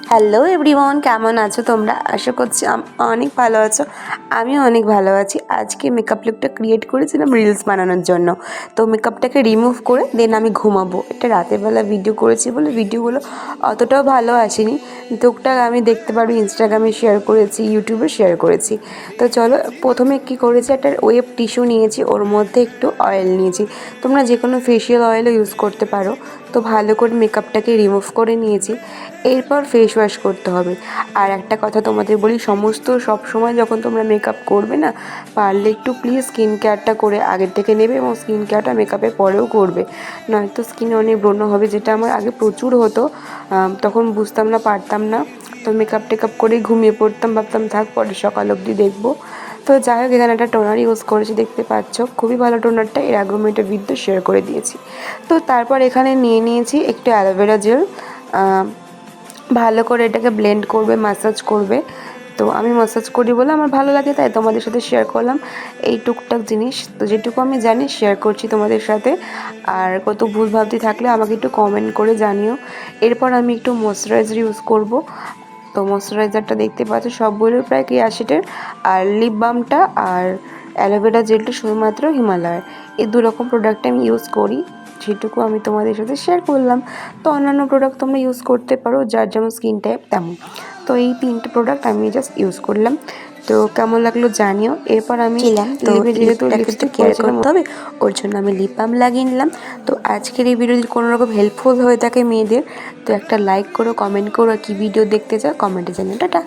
Hello everyone, কেমন আছো তোমরা? আশা করছি অনেক ভালো আছো। আমিও অনেক ভালো আছি। আজকে মেকআপ লুকটা ক্রিয়েট করেছিলাম রিলস বানানোর জন্য। তো মেকআপটাকে রিমুভ করে দেন আমি ঘুমাবো। এটা রাতের বেলা ভিডিও করেছি বলে ভিডিওগুলো অতটাও ভালো আসেনি। টুকটাক আমি দেখতে পারবো, ইনস্টাগ্রামে শেয়ার করেছি, ইউটিউবে শেয়ার করেছি। তো চলো, প্রথমে কী করেছি, একটা ওয়েব টিস্যু নিয়েছি, ওর মধ্যে একটু অয়েল নিয়েছি। তোমরা যে কোনো ফেশিয়াল অয়েলও ইউজ করতে পারো। তো ভালো করে মেকআপটাকে রিমুভ করে নিয়েছি। এরপর ফেস ওয়াশ করতে হবে। আর একটা কথা তোমাদের বলি, সব সময় যখন তোমরা মেকআপ করবে না, পারলে একটু প্লিজ স্কিন কেয়ারটা করে আগের থেকে নেবে এবং স্কিন কেয়ারটা মেকআপের পরেও করবে। নয়তো স্কিনে অনেক ব্রণ হবে, যেটা আমার আগে প্রচুর হতো। তখন বুঝতাম না, পারতাম না। তো মেকআপ টেকআপ করেই ঘুমিয়ে পড়তাম, ভাবতাম থাক পরে সকাল অবধি দেখবো। তো যাই হোক, এখানে একটা টোনার ইউজ করেছি, দেখতে পাচ্ছ খুবই ভালো টোনারটা। এর আগেও আমি একটা ভিডিও শেয়ার করে দিয়েছি। তো তারপর এখানে নিয়ে নিয়েছি একটু অ্যালোভেরা জেল। ভালো করে এটাকে ব্লেন্ড করবে, ম্যাসাজ করবে। তো আমি ম্যাসাজ করি বলে আমার ভালো লাগে, তাই তোমাদের সাথে শেয়ার করলাম এই টুকটাক জিনিস। তো যেটুকু আমি জানি শেয়ার করছি তোমাদের সাথে। আর কত ভুল ভাবতি থাকলে আমাকে একটু কমেন্ট করে জানিও। এরপর আমি একটু ময়শ্চারাইজার ইউজ করব। তো ময়শ্চারাইজারটা দেখতে পাচ্ছ সবগুলো প্রায় কেয়াশেটের। আর লিপ বামটা আর অ্যালোভেরা জেলটা শুধুমাত্র হিমালয়ের। এই দু রকম প্রোডাক্ট আমি ইউজ করি, যেটুকু আমি তোমাদের সাথে শেয়ার করলাম। তো অন্যান্য প্রোডাক্ট তোমরা ইউজ করতে পারো, যার যেমন স্কিন টাইপ তেমন। তো এই 3টে প্রোডাক্ট আমি জাস্ট ইউজ করলাম। তো কেমন লাগলো জানিও। এরপর আমি তো লিপে যেহেতু লিপটাকে লিপস্টিক কেয়ার করেছিলাম, করতে হবে, ওর জন্য আমি লিপ বাম লাগিয়ে নিলাম। তো আজকের এই ভিডিও যদি কোনো রকম হেল্পফুল হয়ে থাকে মেয়েদের, তো একটা লাইক করো, কমেন্ট করো, আর কী ভিডিও দেখতে চাও কমেন্টে জানিও। টাটা।